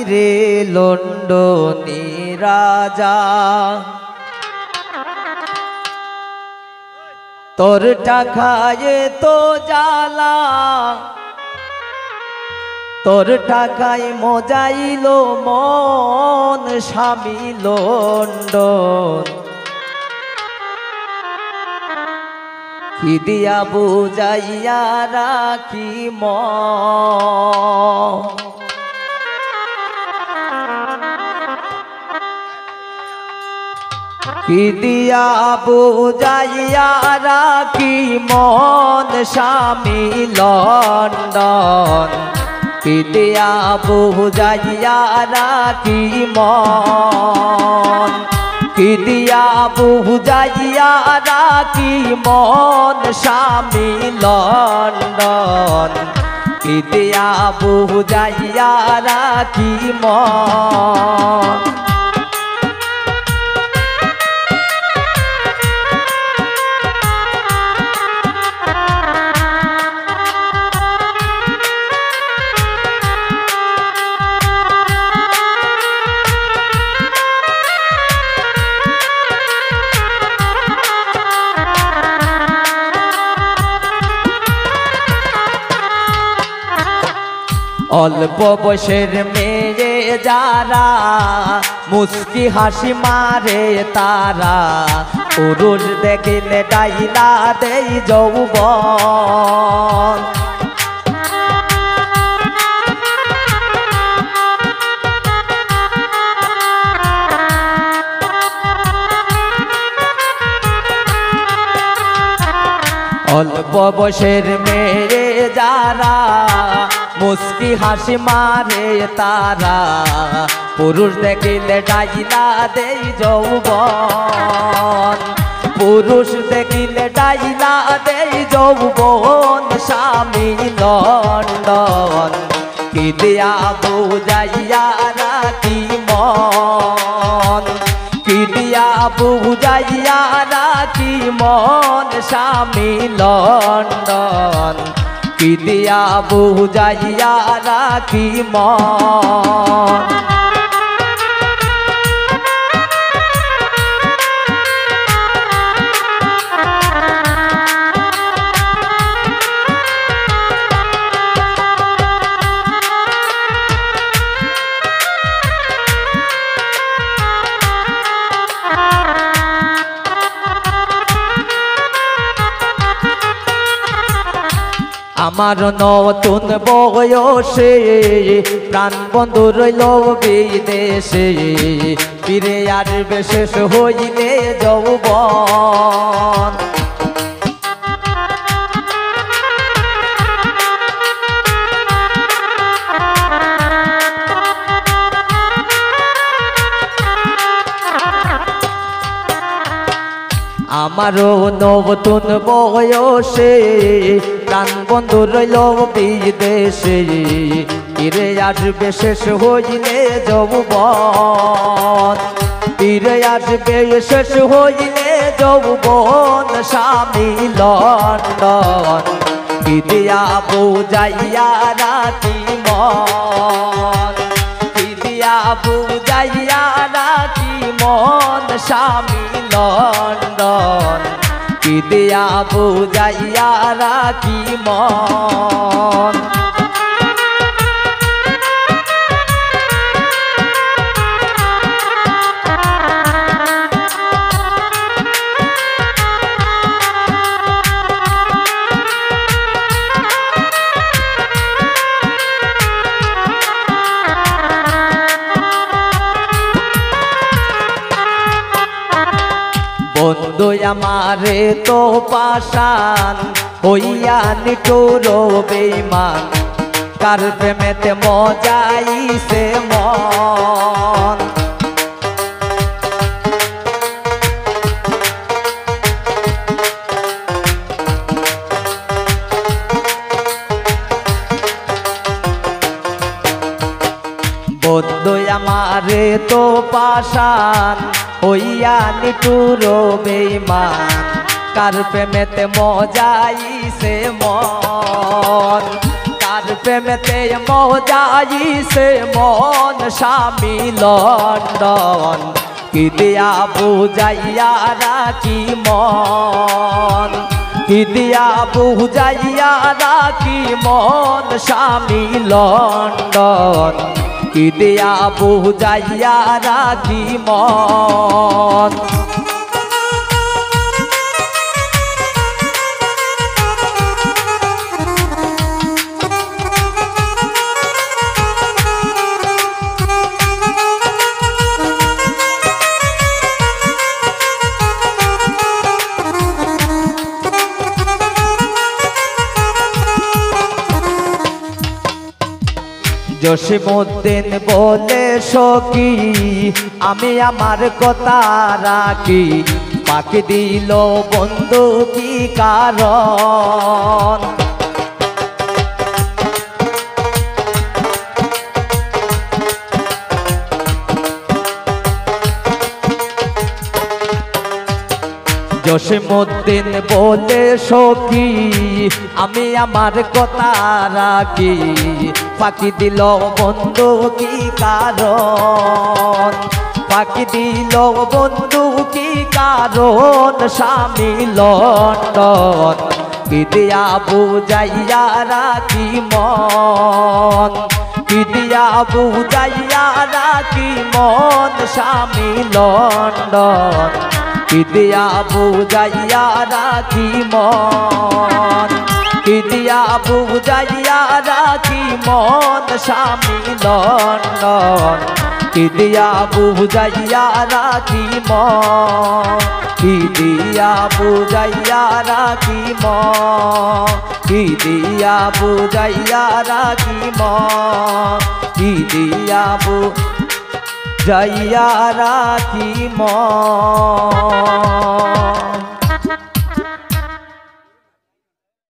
রে লন্ডনী রাজা তোর টাকায় তো জ্বালা তোর টাকায় মজাইল মন স্বামী লন্ডন কি দিয়া বুঝাইয়া রাখি কি দিয়া বুঝাইয়া রাখি মন স্বামী লন্ডন কি দিয়া বুঝাইয়া রাখি মন কি দিয়া বুঝাইয়া রাখি মন স্বামী লন্ডন কি দিয়া বুঝাইয়া রাখি মন অল্প বয়সের মেয়ে যারা মুস্কি হাসি মারে তারা পুরুষ দেখিলে ডাইলা দেই যৌবন অল্প বয়সের মেয়ে যারা মুস্কি হাসি মারে তারা পুরুষ দেখিলে ডাইলা দেই যৌবন পুরুষ দেখিলে ডাইলা দেই যৌবন স্বামী লন্ডন কি দিয়া বুঝাইয়া রাখি মন কি দিয়া বুঝাইয়া রাখি মন স্বামী লন্ডন কি দিয়া বুঝাইয়া রাখি মন আমার নতুন বয়সে প্রাণ বন্ধু রইল বিদেশে ফিরে আসবে শেষ হইলে যৌবন আমারও নতুন বয়সে প্রাণ বন্ধু রইল বিদেশে ফিরে আসবে শেষ হইলে যৌবন ফিরে আসবে শেষ হইলে যৌবন স্বামী লন্ডন কি দিয়া বুঝাইয়া রাখি মন কি দিয়া বুঝাইয়া রাখি মন স্বামী লন্ডন কি দিয়া বুঝাইয়া রাখি মন বন্ধু আমারে তো পাশান হইয়া নিঠুর বেঈমান কার প্রেমেতে মজাইছে মন বন্ধু আমারে তো পাশান হইয়া নিঠুর বেঈমান কার প্রেমেতে মজাইছে মন কার প্রেমেতে মজাইছে মন স্বামী লন্ডন কি দিয়া বুঝাইয়া রাখি মন কি দিয়া বুঝাইয়া রাখি মন স্বামী লন্ডন কি দিয়া বুঝাইয়া রাখি মন জসিমউদ্দিন বলে সখী আমি আমার কথা রাখি পাখি দিল বন্ধু কি কারণ জসিমউদ্দিন বলে সখী আমি আমার কথা রাখি ফাঁকি দিল বন্ধু কি কারণ ফাঁকি দিল বন্ধু কি কারণ স্বামী লন্ডন কি দিয়া বুঝাইয়া রাখি মন কি দিয়া বুঝাইয়া রাখি মন স্বামী লন্ডন কি দিয়া বুঝাইয়া রাখি মন কি দিয়া বুঝাইয়া রাখি মন স্বামী লন্ডন কি দিয়া বুঝাইয়া রাখি মন কি দিয়া বুঝাইয়া রাখি মন কি দিয়া বুঝাইয়া রাখি মন কি দিয়া বুঝাইয়া রাখি মন।